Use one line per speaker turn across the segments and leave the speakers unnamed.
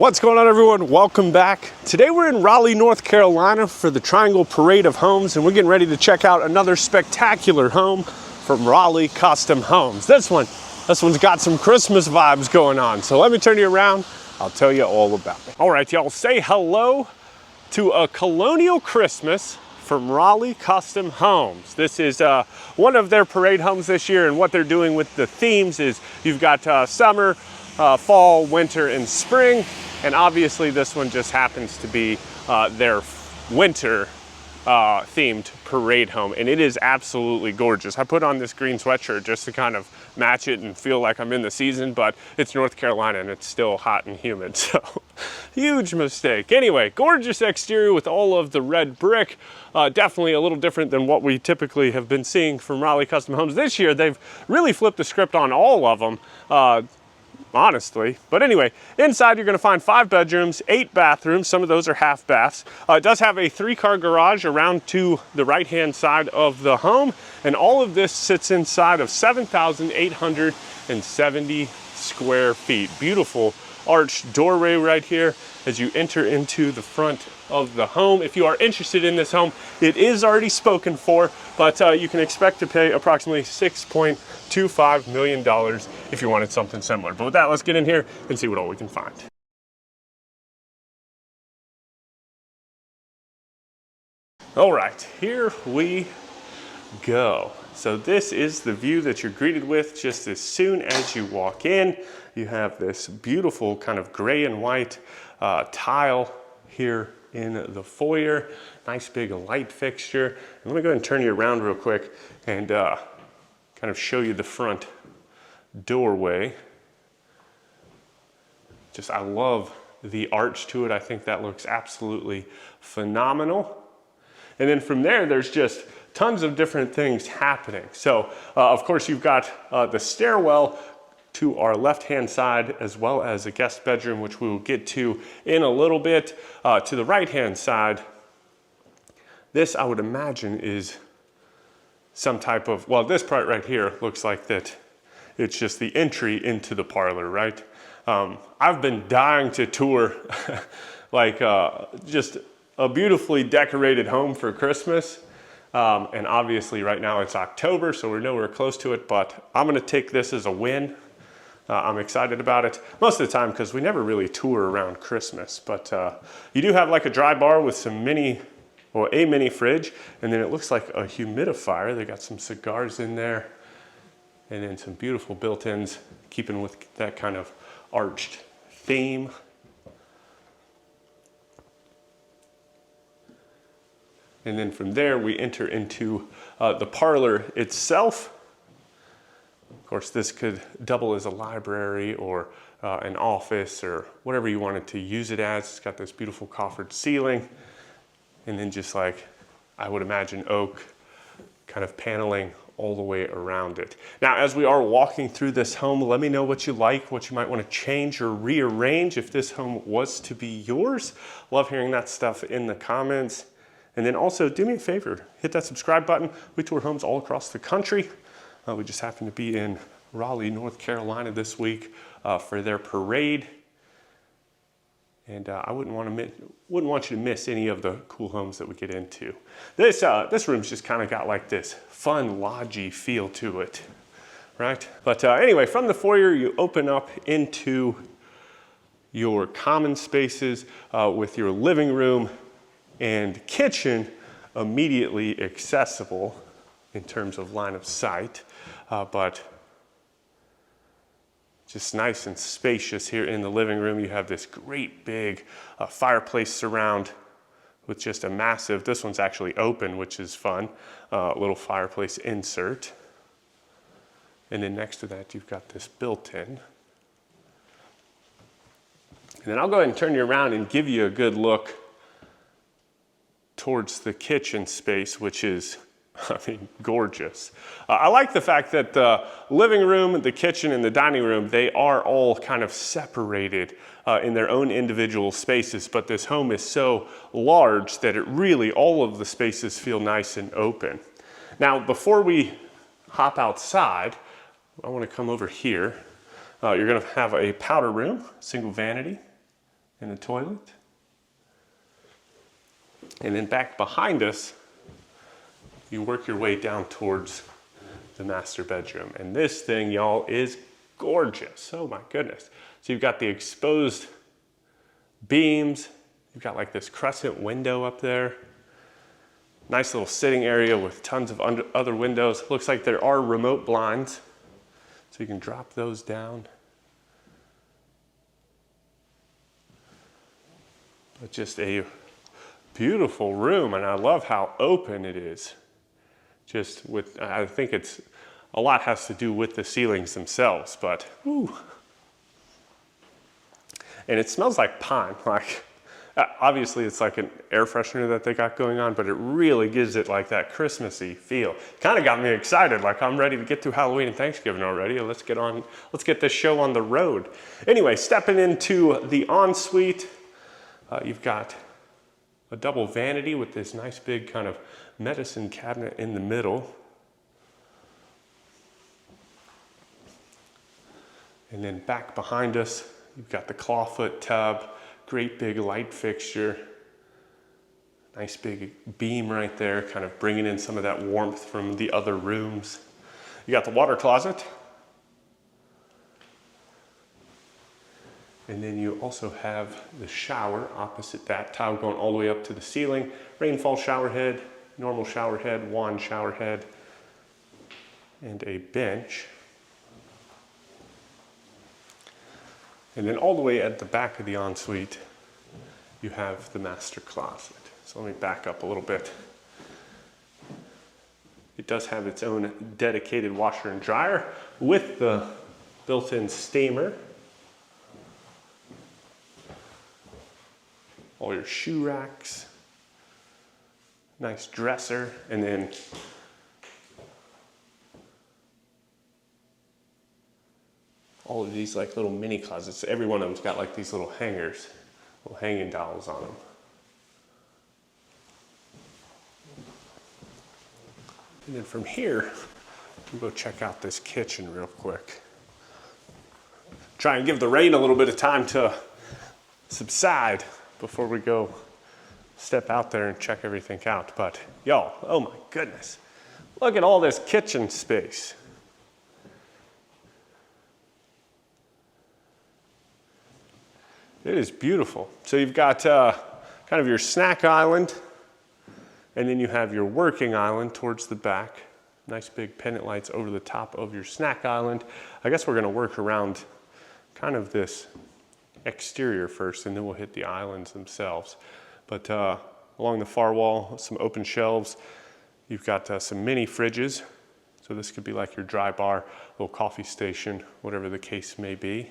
What's going on, everyone? Welcome back. Today we're in Raleigh, North Carolina for the Triangle Parade of Homes, and we're getting ready to check out another spectacular home from Raleigh Custom Homes. This one's got some Christmas vibes going on. So let me turn you around. I'll tell you all about it. All right, y'all, say hello to a Colonial Christmas from Raleigh Custom Homes. This is one of their parade homes this year, and what they're doing with the themes is you've got summer, fall, winter, and spring. And obviously this one just happens to be their winter themed parade home. And it is absolutely gorgeous. I put on this green sweatshirt just to kind of match it and feel like I'm in the season, but it's North Carolina and it's still hot and humid. So huge mistake. Anyway, gorgeous exterior with all of the red brick. Definitely a little different than what we typically have been seeing from Raleigh Custom Homes. This year, they've really flipped the script on all of them. Honestly. But anyway, inside you're going to find 5 bedrooms, 8 bathrooms. Some of those are half baths. It does have a 3-car garage around to the right-hand side of the home. And all of this sits inside of 7,870 square feet. Beautiful arched doorway right here as you enter into the front of the home. If you are interested in this home, it is already spoken for, but you can expect to pay approximately $6.25 million if you wanted something similar. But with that, let's get in here and see what all we can find. All right, here we go. So this is the view that you're greeted with just as soon as you walk in. You have this beautiful kind of gray and white tile here in the foyer. Nice big light fixture. And let me go ahead and turn you around real quick and kind of show you the front doorway. I love the arch to it. I think that looks absolutely phenomenal. And then from there, there's just tons of different things happening. So of course you've got the stairwell to our left-hand side, as well as a guest bedroom, which we will get to in a little bit. To the right-hand side, this I would imagine is some type of, well, this part right here looks like that it's just the entry into the parlor, right? I've been dying to tour like just a beautifully decorated home for Christmas. And obviously right now it's October, so we're nowhere close to it, but I'm gonna take this as a win. I'm excited about it most of the time because we never really tour around Christmas, but you do have like a dry bar with some a mini fridge, and then it looks like a humidifier. They got some cigars in there, and then some beautiful built-ins, keeping with that kind of arched theme. And then from there, we enter into the parlor itself. Of course, this could double as a library or an office or whatever you wanted to use it as. It's got this beautiful coffered ceiling. And then just like, I would imagine, oak kind of paneling all the way around it. Now, as we are walking through this home, let me know what you like, what you might want to change or rearrange if this home was to be yours. Love hearing that stuff in the comments. And then also do me a favor, hit that subscribe button. We tour homes all across the country. We just happen to be in Raleigh, North Carolina this week for their parade. And I wouldn't want you to miss any of the cool homes that we get into. This room's just kind of got like this fun, lodgy feel to it, right? But anyway, from the foyer, you open up into your common spaces with your living room and kitchen immediately accessible in terms of line of sight, but just nice and spacious here in the living room. You have this great big fireplace surround with just a massive, this one's actually open, which is fun, little fireplace insert. And then next to that, you've got this built-in. And then I'll go ahead and turn you around and give you a good look towards the kitchen space, which is, I mean, gorgeous. I like the fact that the living room, the kitchen, and the dining room, they are all kind of separated in their own individual spaces, but this home is so large that it really, all of the spaces feel nice and open. Now, before we hop outside, I want to come over here. You're going to have a powder room, single vanity, and a toilet. And then back behind us, you work your way down towards the master bedroom. And this thing, y'all, is gorgeous. Oh my goodness. So you've got the exposed beams. You've got like this crescent window up there. Nice little sitting area with tons of other windows. Looks like there are remote blinds, so you can drop those down. But just a beautiful room, and I love how open it is. Just with, I think it's, a lot has to do with the ceilings themselves, but whew. And it smells like pine. Like, obviously it's like an air freshener that they got going on, but it really gives it like that Christmassy feel. Kind of got me excited. Like, I'm ready to get through Halloween and Thanksgiving already. Let's get this show on the road. Anyway, stepping into the ensuite, you've got a double vanity with this nice big kind of medicine cabinet in the middle. And then back behind us, you've got the clawfoot tub, great big light fixture, nice big beam right there, kind of bringing in some of that warmth from the other rooms. You got the water closet. And then you also have the shower opposite that, tile going all the way up to the ceiling, rainfall shower head, normal shower head, wand shower head, and a bench. And then all the way at the back of the ensuite, you have the master closet. So let me back up a little bit. It does have its own dedicated washer and dryer with the built-in steamer. All your shoe racks, nice dresser, and then all of these like little mini closets. Every one of them's got like these little hangers, little hanging dowels on them. And then from here, we'll go check out this kitchen real quick. Try and give the rain a little bit of time to subside before we go step out there and check everything out. But y'all, oh my goodness, look at all this kitchen space. It is beautiful. So you've got kind of your snack island, and then you have your working island towards the back. Nice big pendant lights over the top of your snack island. I guess we're gonna work around kind of this exterior first, and then we'll hit the islands themselves. But along the far wall, some open shelves. You've got some mini fridges. So this could be like your dry bar, little coffee station, whatever the case may be.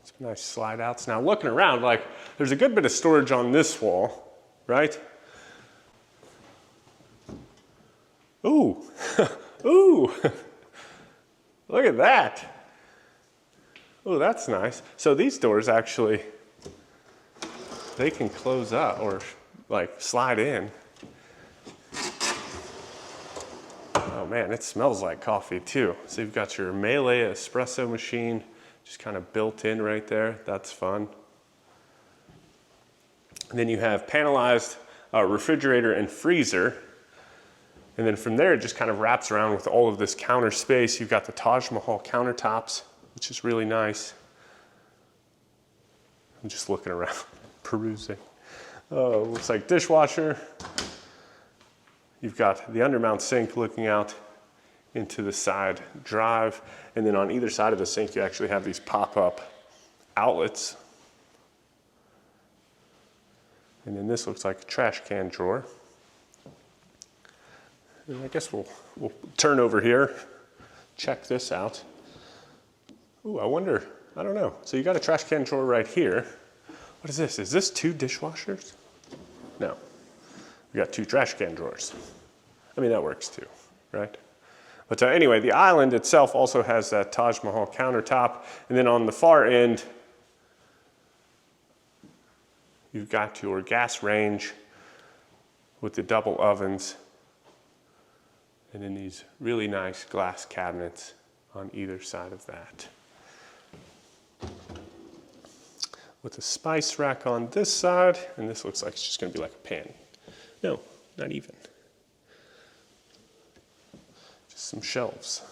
Some nice slide outs. Now looking around, like there's a good bit of storage on this wall, right? Ooh, ooh, look at that. Oh, that's nice. So these doors actually, they can close up or like slide in. Oh man, it smells like coffee too. So you've got your Melee espresso machine just kind of built in right there. That's fun. And then you have panelized refrigerator and freezer. And then from there, it just kind of wraps around with all of this counter space. You've got the Taj Mahal countertops, which is really nice. I'm just looking around, perusing. Oh, looks like dishwasher. You've got the undermount sink looking out into the side drive. And then on either side of the sink, you actually have these pop-up outlets. And then this looks like a trash can drawer. And I guess we'll turn over here, check this out. Ooh, I wonder, I don't know. So you got a trash can drawer right here. What is this? Is this 2 dishwashers? No, we got 2 trash can drawers. I mean, that works too, right? But anyway, the island itself also has that Taj Mahal countertop. And then on the far end, you've got your gas range with the double ovens. And then these really nice glass cabinets on either side of that. With a spice rack on this side, and this looks like it's just gonna be like a pan. No, not even. Just some shelves.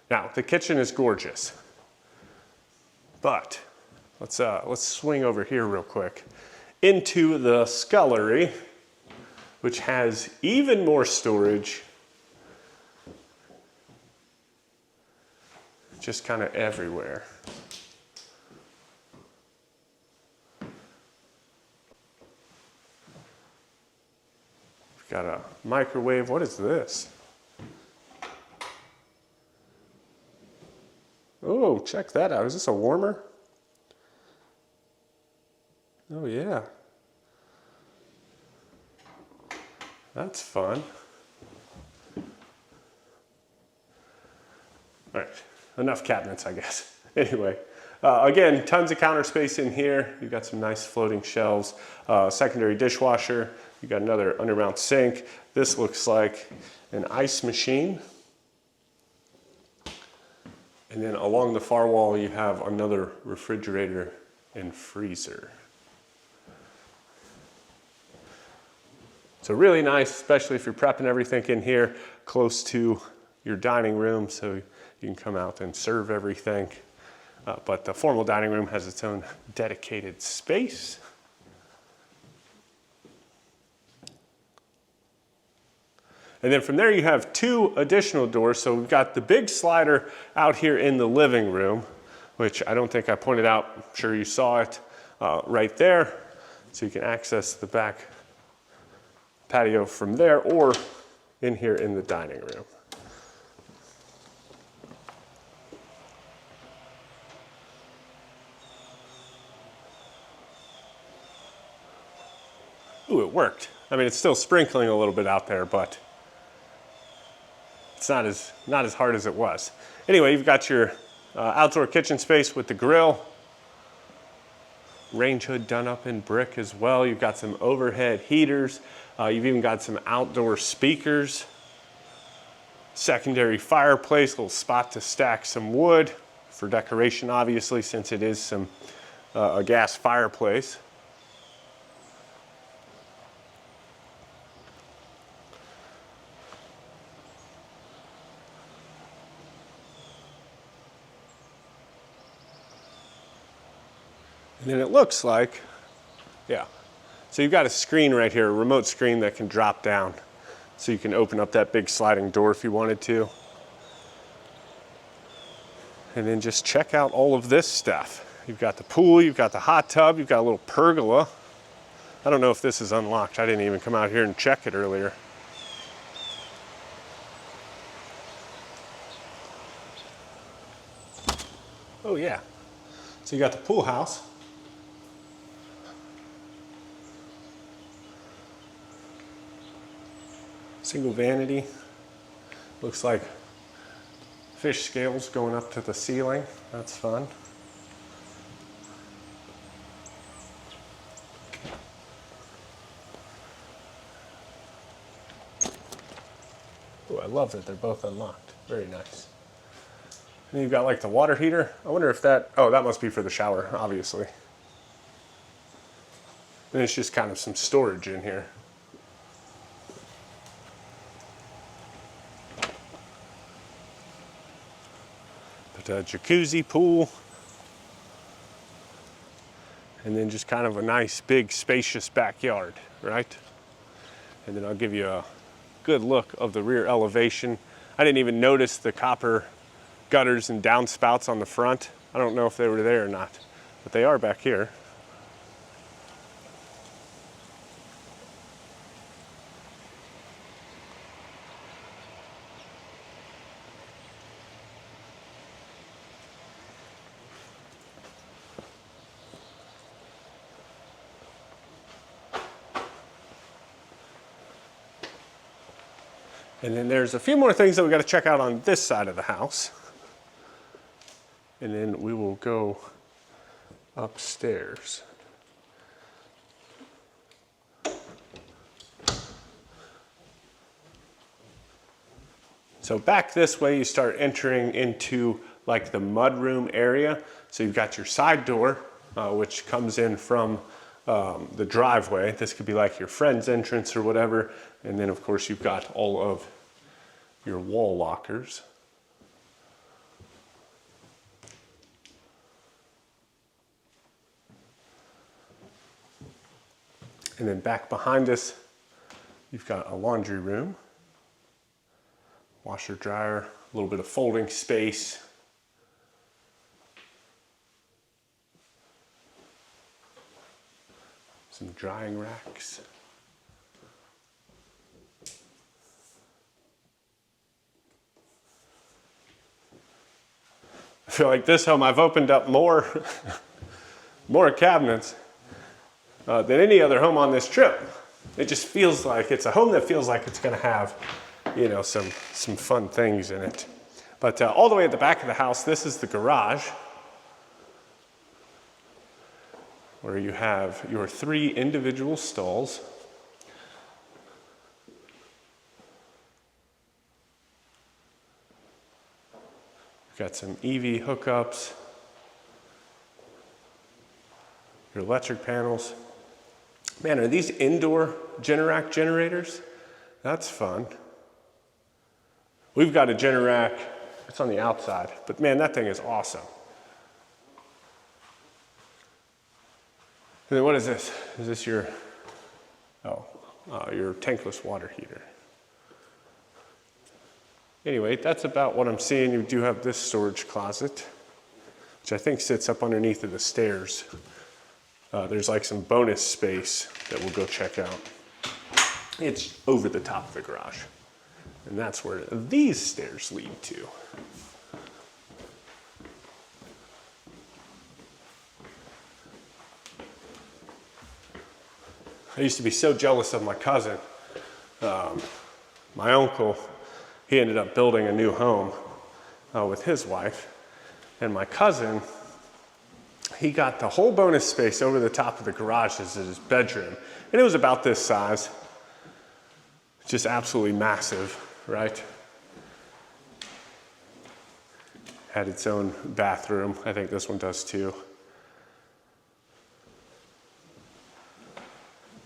Now, the kitchen is gorgeous, but let's swing over here real quick into the scullery, which has even more storage, just kind of everywhere. We've got a microwave. What is this? Oh, check that out. Is this a warmer? Oh, yeah. That's fun. All right, enough cabinets, I guess. Anyway, again, tons of counter space in here. You've got some nice floating shelves, secondary dishwasher. You've got another undermount sink. This looks like an ice machine. And then along the far wall, you have another refrigerator and freezer. So really nice, especially if you're prepping everything in here close to your dining room, so you can come out and serve everything. But the formal dining room has its own dedicated space. And then from there you have two additional doors. So we've got the big slider out here in the living room, which I don't think I pointed out. I'm sure you saw it right there. So you can access the back patio from there or in here in the dining room. Ooh, it worked. I mean, it's still sprinkling a little bit out there, but it's not as hard as it was. Anyway, you've got your outdoor kitchen space with the grill. Range hood done up in brick as well. You've got some overhead heaters. You've even got some outdoor speakers. Secondary fireplace, little spot to stack some wood for decoration, obviously, since it is a gas fireplace. And then it looks like, yeah. So you've got a screen right here, a remote screen that can drop down. So you can open up that big sliding door if you wanted to. And then just check out all of this stuff. You've got the pool, you've got the hot tub, you've got a little pergola. I don't know if this is unlocked. I didn't even come out here and check it earlier. Oh yeah. So you got the pool house. Single vanity. Looks like fish scales going up to the ceiling. That's fun. Oh, I love that they're both unlocked. Very nice. And you've got like the water heater. I wonder if that, oh, that must be for the shower, obviously. And it's just kind of some storage in here. But a jacuzzi, pool, and then just kind of a nice, big, spacious backyard, right? And then I'll give you a good look of the rear elevation. I didn't even notice the copper gutters and downspouts on the front. I don't know if they were there or not, but they are back here. And then there's a few more things that we got to check out on this side of the house. and then we will go upstairs. So back this way, you start entering into like the mudroom area. So you've got your side door, which comes in from the driveway. This could be like your friend's entrance or whatever. And then of course you've got all of your wall lockers. And then back behind us, you've got a laundry room. Washer, dryer, a little bit of folding space. Some drying racks. I feel like this home, I've opened up more cabinets than any other home on this trip. It just feels like it's a home that feels like it's gonna have, you know, some fun things in it. But all the way at the back of the house, this is the garage, where you have your 3 individual stalls. You've got some EV hookups, your electric panels. Man, are these indoor Generac generators? That's fun. We've got a Generac, it's on the outside, but man, that thing is awesome. And then what is this? Is this your, your tankless water heater? Anyway, that's about what I'm seeing. You do have this storage closet, which I think sits up underneath of the stairs. There's like some bonus space that we'll go check out. It's over the top of the garage. And that's where these stairs lead to. I used to be so jealous of my cousin. My uncle, he ended up building a new home with his wife. And my cousin, he got the whole bonus space over the top of the garage as his bedroom. And it was about this size. Just absolutely massive, right? Had its own bathroom. I think this one does too.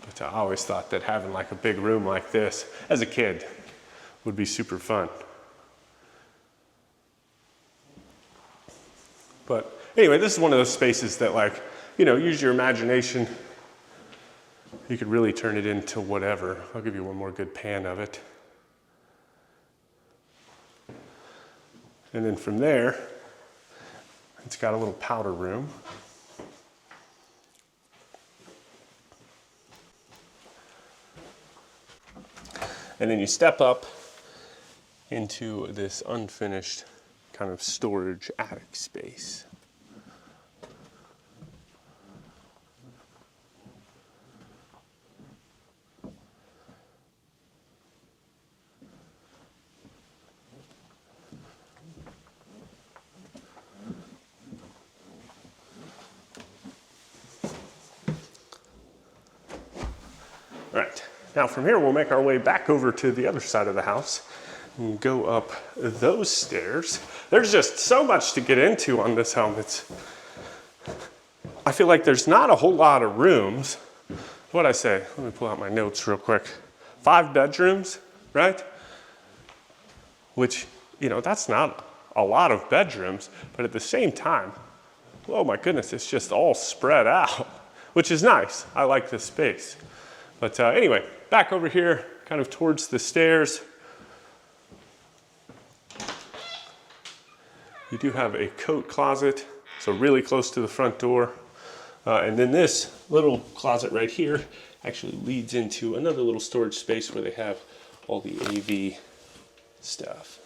But I always thought that having like a big room like this as a kid would be super fun. But anyway, this is one of those spaces that, like, you know, use your imagination. You could really turn it into whatever. I'll give you one more good pan of it. And then from there, it's got a little powder room. And then you step up into this unfinished kind of storage attic space. All right, now from here we'll make our way back over to the other side of the house and go up those stairs. There's just so much to get into on this home. I feel like there's not a whole lot of rooms. What'd I say? Let me pull out my notes real quick. 5 bedrooms, right? Which, you know, that's not a lot of bedrooms, but at the same time, oh my goodness, it's just all spread out, which is nice. I like this space. But anyway, back over here, kind of towards the stairs. You do have a coat closet, so really close to the front door. And then this little closet right here actually leads into another little storage space where they have all the AV stuff.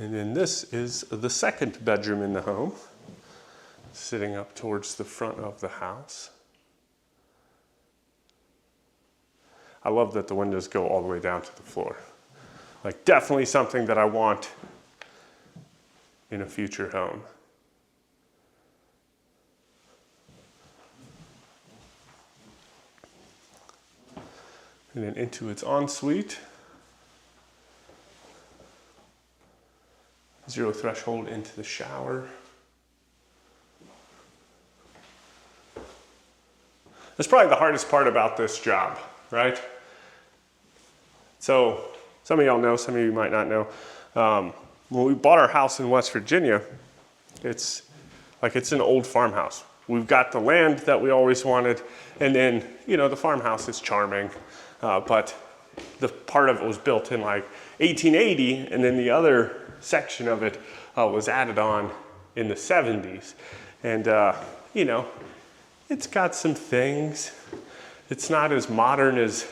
And then this is the second bedroom in the home, sitting up towards the front of the house. I love that the windows go all the way down to the floor. Like, definitely something that I want in a future home. And then into its ensuite. Zero threshold into the shower. That's probably the hardest part about this job, right? So, some of y'all know, some of you might not know. When we bought our house in West Virginia, it's an old farmhouse. We've got the land that we always wanted, and then, you know, the farmhouse is charming, but the part of it was built in like 1880, and then the other section of it was added on in the 70s. And, you know, it's got some things. It's not as modern as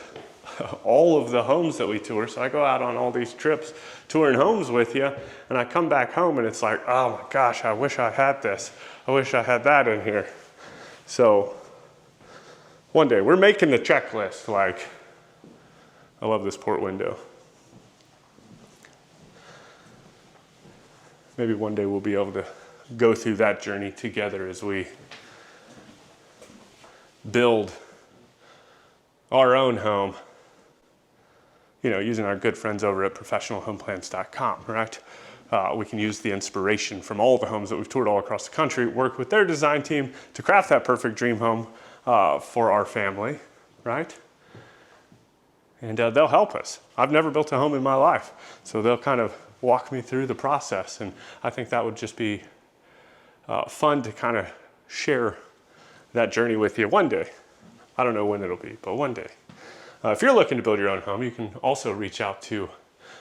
all of the homes that we tour. So I go out on all these trips touring homes with you, and I come back home and it's like, oh my gosh, I wish I had this. I wish I had that in here. So one day, we're making the checklist. Like, I love this port window. Maybe one day we'll be able to go through that journey together as we build our own home, you know, using our good friends over at professionalhomeplans.com, right? We can use the inspiration from all the homes that we've toured all across the country, work with their design team to craft that perfect dream home for our family, right? And they'll help us. I've never built a home in my life, so they'll kind of walk me through the process, and I think that would just be fun to kind of share that journey with you one day. I don't know when it'll be, but one day. If you're looking to build your own home, you can also reach out to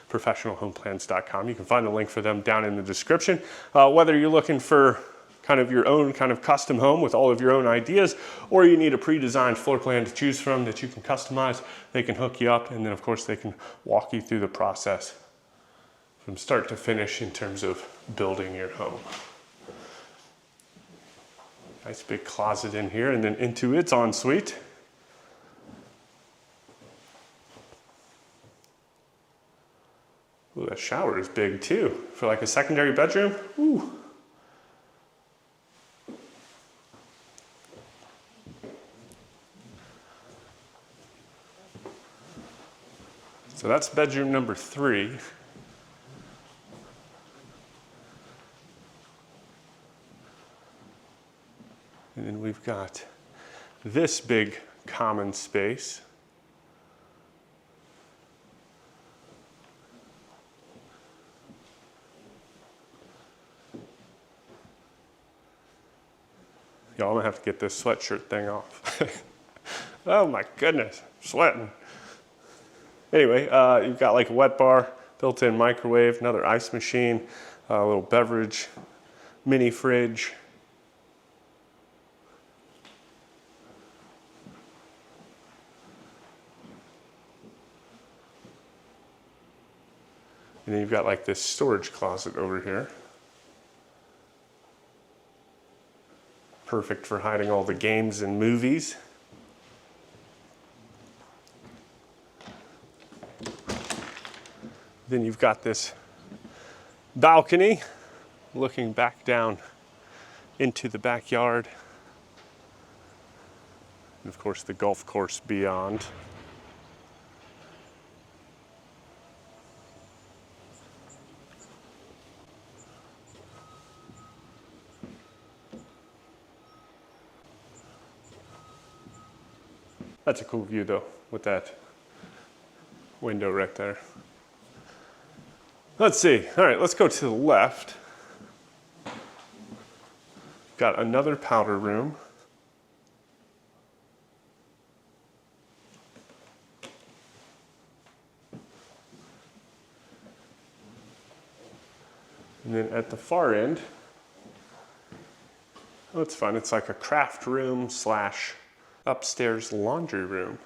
professionalhomeplans.com. You can find the link for them down in the description. Whether you're looking for kind of your own kind of custom home with all of your own ideas, or you need a pre-designed floor plan to choose from that you can customize, they can hook you up, and then of course they can walk you through the process from start to finish in terms of building your home. Nice big closet in here, and then into its ensuite. Ooh, that shower is big too. For like a secondary bedroom. Ooh. So that's bedroom number 3. And then we've got this big common space. Y'all, I'm gonna have to get this sweatshirt thing off. Oh my goodness, I'm sweating. Anyway, you've got like a wet bar, built-in microwave, another ice machine, a little beverage, mini fridge. And then you've got like this storage closet over here. Perfect for hiding all the games and movies. Then you've got this balcony looking back down into the backyard. And of course the golf course beyond. That's a cool view though, with that window right there. Let's see, all right, let's go to the left. Got another powder room. And then at the far end, oh, it's fun, it's like a craft room slash upstairs laundry room.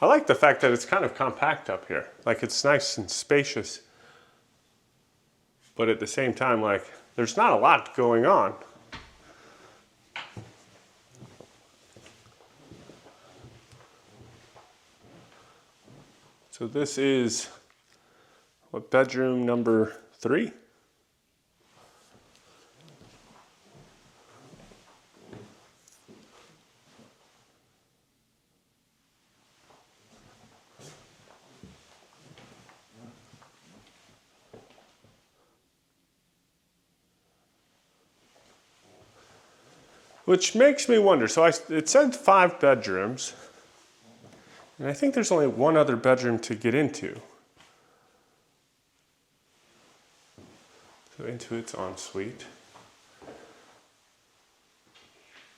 I like the fact that it's kind of compact up here. Like it's nice and spacious, but at the same time, like there's not a lot going on. So this is what, bedroom number 3? Which makes me wonder, so it said 5 bedrooms, and I think there's only one other bedroom to get into. So into its ensuite.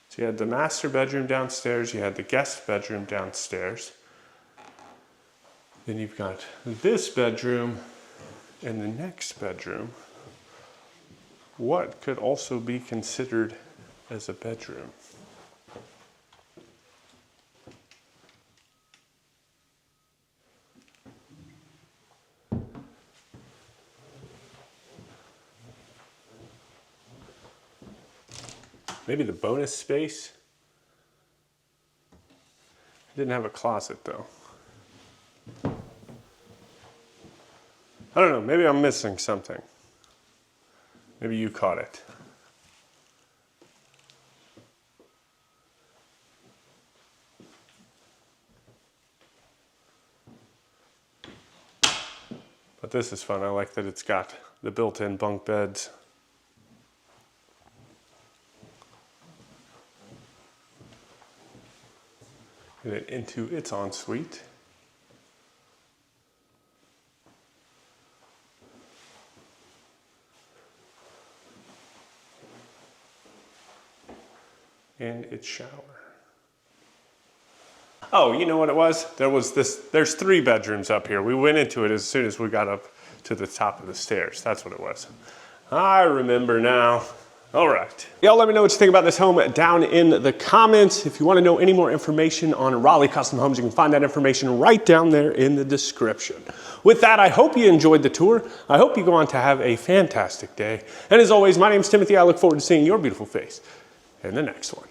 So you had the master bedroom downstairs, you had the guest bedroom downstairs. Then you've got this bedroom and the next bedroom. What could also be considered as a bedroom? Maybe the bonus space? Didn't have a closet though. I don't know, maybe I'm missing something. Maybe you caught it. But this is fun. I like that it's got the built-in bunk beds. And then into its ensuite. And its shower. Oh, you know what it was? There's 3 bedrooms up here. We went into it as soon as we got up to the top of the stairs. That's what it was. I remember now. All right. Y'all let me know what you think about this home down in the comments. If you want to know any more information on Raleigh Custom Homes, you can find that information right down there in the description. With that, I hope you enjoyed the tour. I hope you go on to have a fantastic day. And as always, my name's Timothy. I look forward to seeing your beautiful face in the next one.